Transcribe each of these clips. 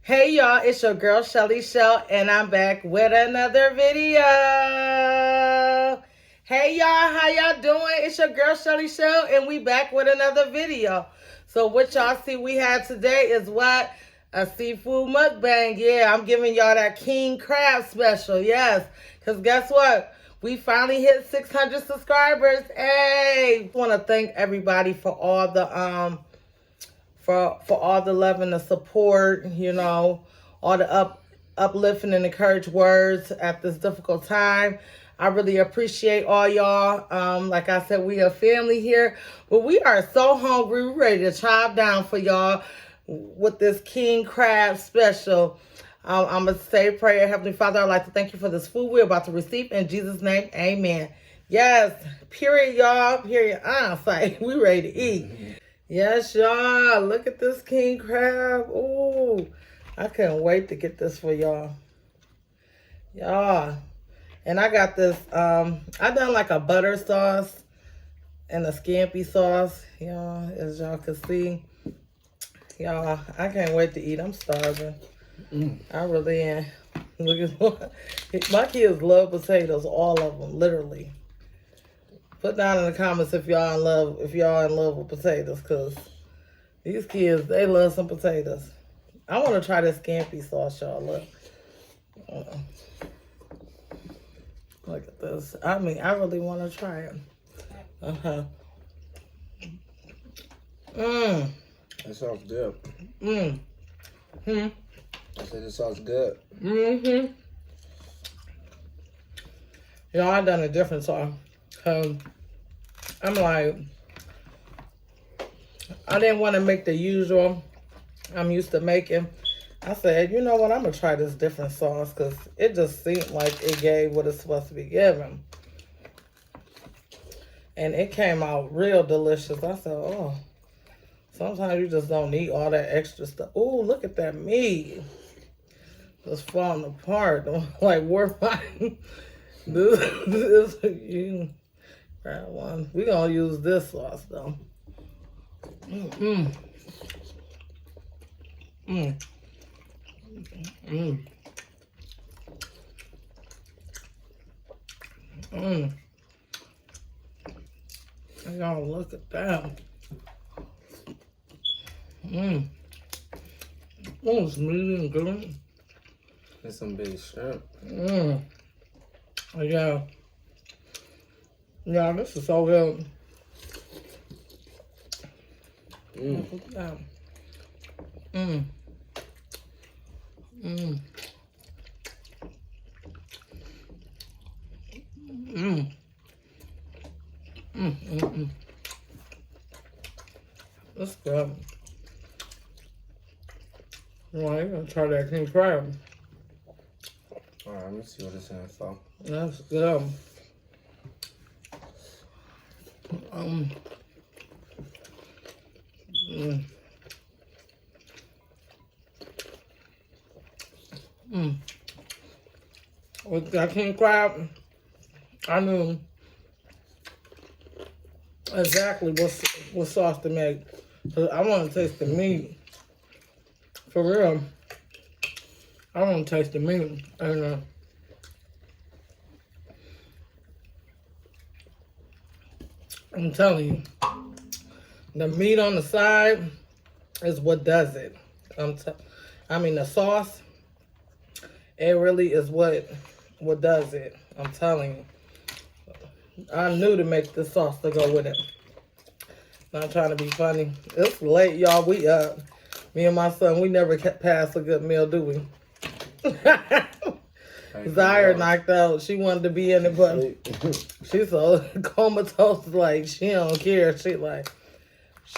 Hey y'all, it's your girl Shelly Shell, and I'm back with another video. Hey y'all, how y'all doing? It's your girl Shelly Shell, and we back with another video. So what y'all see we had today is what? A seafood mukbang. Yeah, I'm giving y'all that king crab special. Yes, because guess what? We finally hit 600 subscribers. Hey, I want to thank everybody for all the for all the love and the support, you know, all the uplifting and encouraged words at this difficult time. I really appreciate all y'all. Like I said, we a family here, but we are so hungry. We're ready to chop down for y'all with this king crab special. I'm going to say a prayer. Heavenly Father, I'd like to thank you for this food we're about to receive. In Jesus' name, amen. Yes, period, y'all. Period. I'm like, we ready to eat. Yes, y'all. Look at this king crab. Ooh, I can't wait to get this for y'all. Y'all. And I got this, I done like a butter sauce and a scampi sauce, y'all, as y'all can see. Y'all, I can't wait to eat. I'm starving. I really am. Look at my kids love potatoes, all of them, literally. Put down in the comments if y'all in love with potatoes, because these kids, they love some potatoes. I want to try this scampi sauce, y'all. Look. Look at this. I mean, I really want to try it. That sauce good. I said the sauce good. Y'all, I done a different sauce. I'm like, I didn't want to make the usual I'm used to making. I said, you know what, I'm going to try this different sauce because it just seemed like it gave what it's supposed to be giving. And it came out real delicious. I said, oh, sometimes you just don't need all that extra stuff. Oh, look at that meat. Just falling apart. Like, where my... this you grab one. We're going to use this sauce, though. Y'all look at that. Oh, it's medium good. There's some big shrimp. Yeah. Yeah, this is so good. Look at that. That's good. Well, you're gonna try that king crab. Alright, let me see what it's in for. That's good. With that king crab, I knew exactly what sauce to make. Cause I want to taste the meat. For real. I want to taste the meat. And I'm telling you, the meat on the side is what does it. I mean, the sauce, it really is what does it. I'm telling you. I knew to make the sauce to go with it. Not trying to be funny. It's late, y'all. We up. Me and my son, we never pass a good meal, do we? Zaire knocked out. She wanted to be in it, but she's so comatose, like, she don't care. She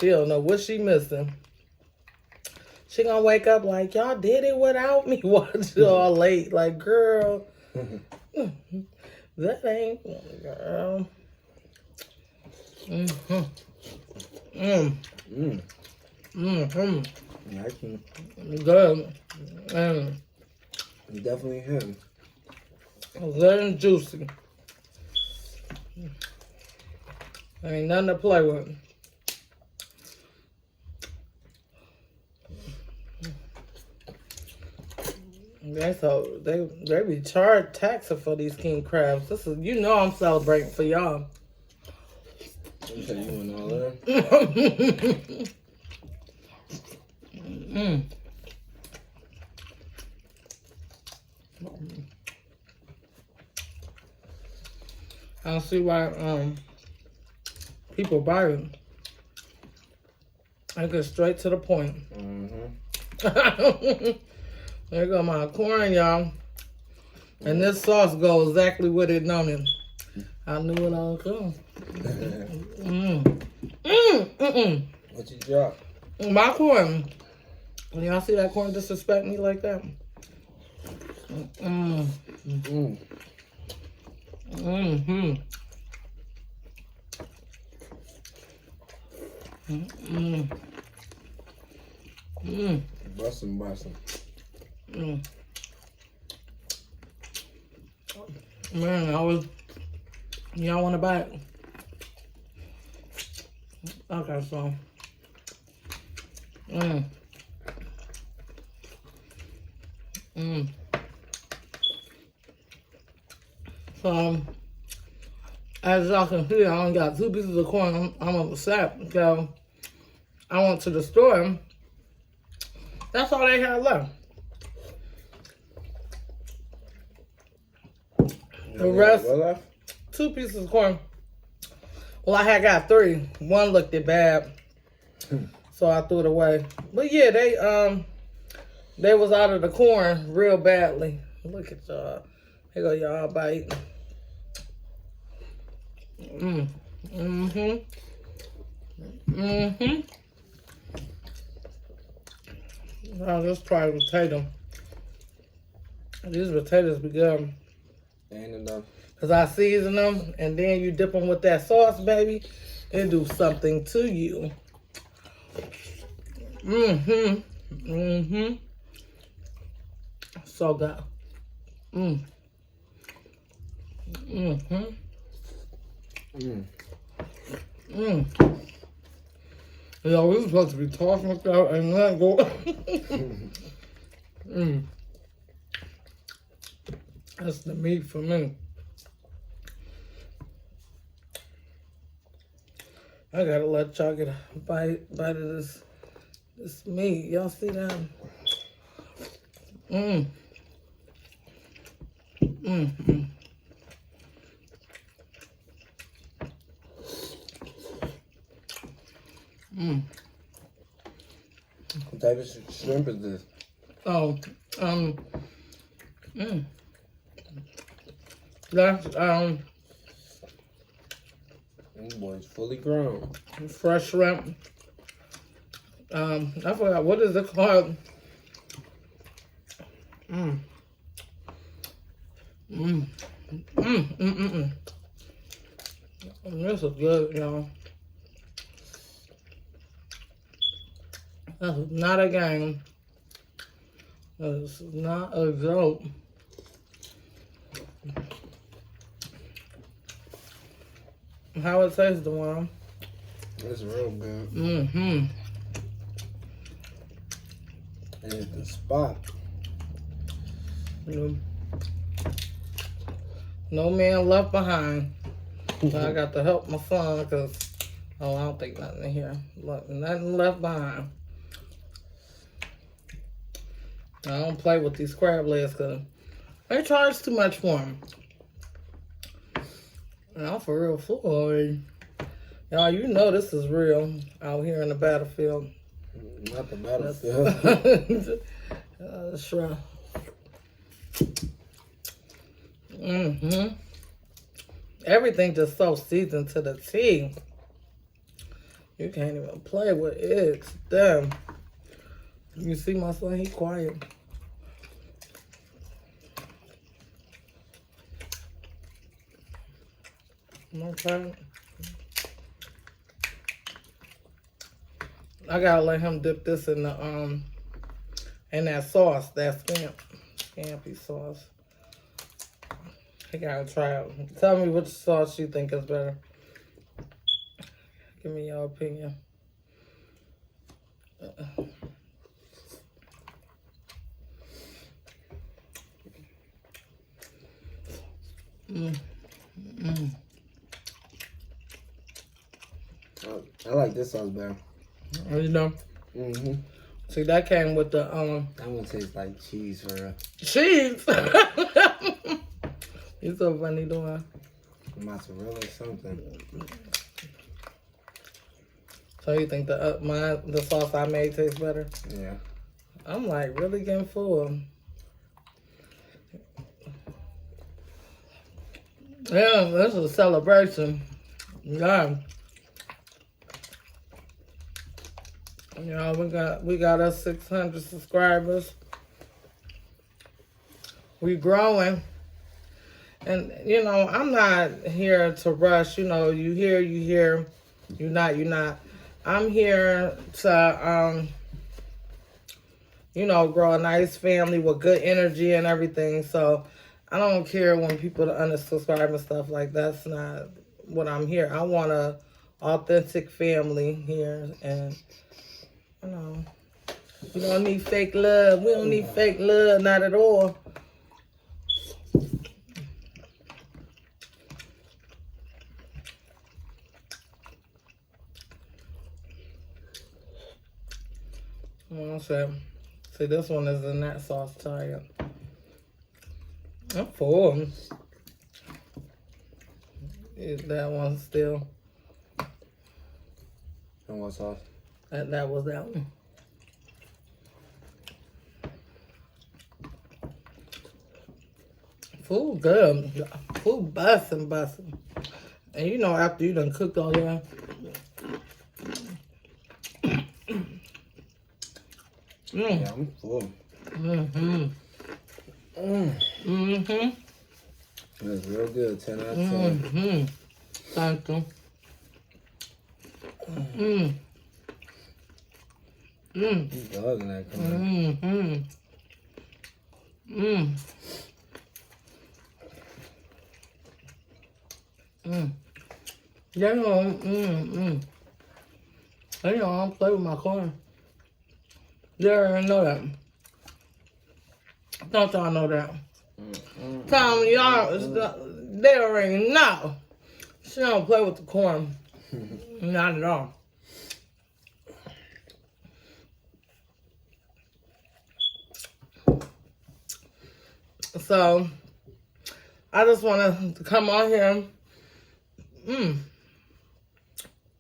don't know what she missing. She gonna wake up like, y'all did it without me. Watch y'all late. Like, girl, that ain't, girl. Good. It's definitely him. Good and juicy. Ain't nothing to play with. They be charged taxing for these king crabs. This is, you know, I'm celebrating for y'all. Okay, you want all that? I don't see why people buy it. I get straight to the point. There go my corn, y'all. And this sauce goes exactly with it on it. I knew it all come. What you drop? My corn. Y'all see that corn disrespect me like that? Bussin'. Man, y'all want to buy it? Okay, so. So, as y'all can see, I only got 2 pieces of corn. I'm upset because I went to the store. That's all they had left. The rest, 2 pieces of corn. Well, I had got 3. One looked it bad, so I threw it away. But yeah, they was out of the corn real badly. Look at y'all. Here go y'all bite. Now let's try a potato. These potatoes be good. Ain't enough. Cause I season them and then you dip them with that sauce, baby. It do something to you. So good. Yo, we supposed to be talking about and not go. That's the meat for me. I gotta let y'all get a bite of this meat. Y'all see that? What type of shrimp is this? Oh, that's This boy's fully grown. fresh shrimp. I forgot, what is it called? This is good, y'all. This is not a game. This is not a joke. How it tastes, the one? It's real good. And it's the spot. No man left behind. So I got to help my son because, I don't think nothing in here. Look, nothing left behind. I don't play with these crab legs because they charge too much for them. And I'm for real full already. Y'all, you know this is real out here in the battlefield. Not the battlefield. Shrimp. Everything just so seasoned to the T. You can't even play with it. Damn. You see my son, he quiet. Okay. I gotta let him dip this in the in that sauce, that scampy sauce. I gotta try it. Tell me which sauce you think is better. Give me your opinion. Mm. Mm. I like this sauce better. You know? Mm-hmm. See, that came with the That one tastes like cheese for real. cheese. You so funny doing. Mozzarella or something. So you think the sauce I made tastes better? Yeah. I'm like really getting full. Yeah, this is a celebration. Yeah. You know, we got us 600 subscribers. We growing. And you know, I'm not here to rush. You know, you hear, you're not. I'm here to you know, grow a nice family with good energy and everything. So I don't care when people unsubscribe and stuff like that. That's not what I'm here. I want a authentic family here, and you know, we don't need fake love. We don't need fake love, not at all. See, this one is in that sauce tired. I'm full. Is that one still? And what sauce? That was that one. Food good. Food bussin'. And you know, after you done cooked all that. Yeah, I'm full. Mm-hmm. Mm-hmm. That's real good. 10 out of 10. Mm-hmm. Thank you. Mm. Mm. You dogging that corn. Mm-hmm. Mm. Mm. They don't, they don't play with my corn. They already know that. Don't y'all know that? Tell them y'all, they already know. She don't play with the corn. Not at all. So, I just want to come on here.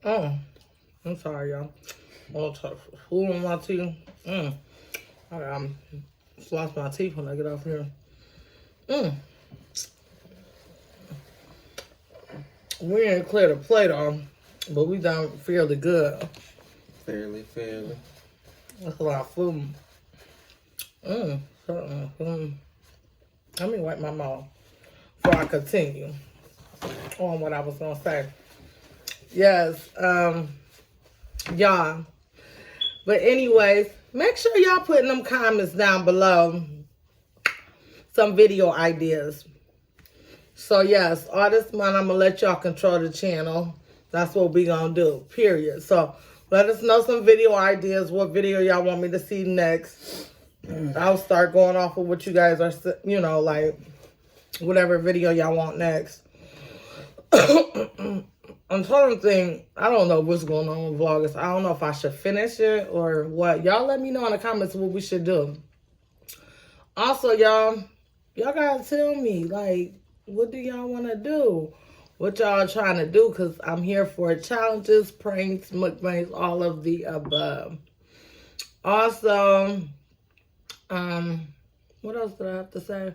Oh, I'm sorry, y'all. All tough food on my teeth. I floss my teeth when I get off here. We ain't clear the plate on, but we done fairly good. Fairly. That's a lot of food. Let me wipe my mouth before I continue on what I was gonna say. Yes, y'all. But anyways, make sure y'all put in them comments down below some video ideas. So yes, all this month I'm gonna let y'all control the channel. That's what we gonna do, period. So let us know some video ideas, what video y'all want me to see next. I'll start going off of what you guys are, you know, like whatever video y'all want next. I'm trying to think, I don't know what's going on with vloggers. I don't know if I should finish it or what. Y'all let me know in the comments what we should do. Also, y'all gotta tell me, like, what do y'all want to do? What y'all trying to do? Because I'm here for challenges, pranks, mukbangs, all of the above. Also, what else did I have to say?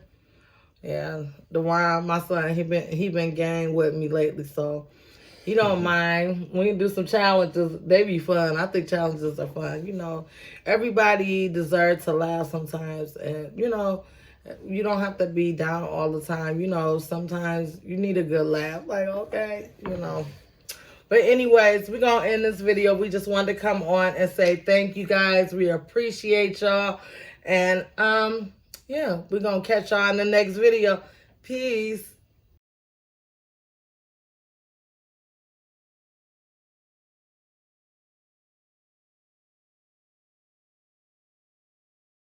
Yeah, the wine, my son, he been gang with me lately, so he don't mind. We can do some challenges. They be fun. I think challenges are fun. You know, everybody deserves to laugh sometimes, and you know, you don't have to be down all the time. You know, sometimes you need a good laugh. Like, okay, you know. But anyways, we're going to end this video. We just wanted to come on and say thank you guys. We appreciate y'all. And, yeah, we're going to catch y'all in the next video. Peace.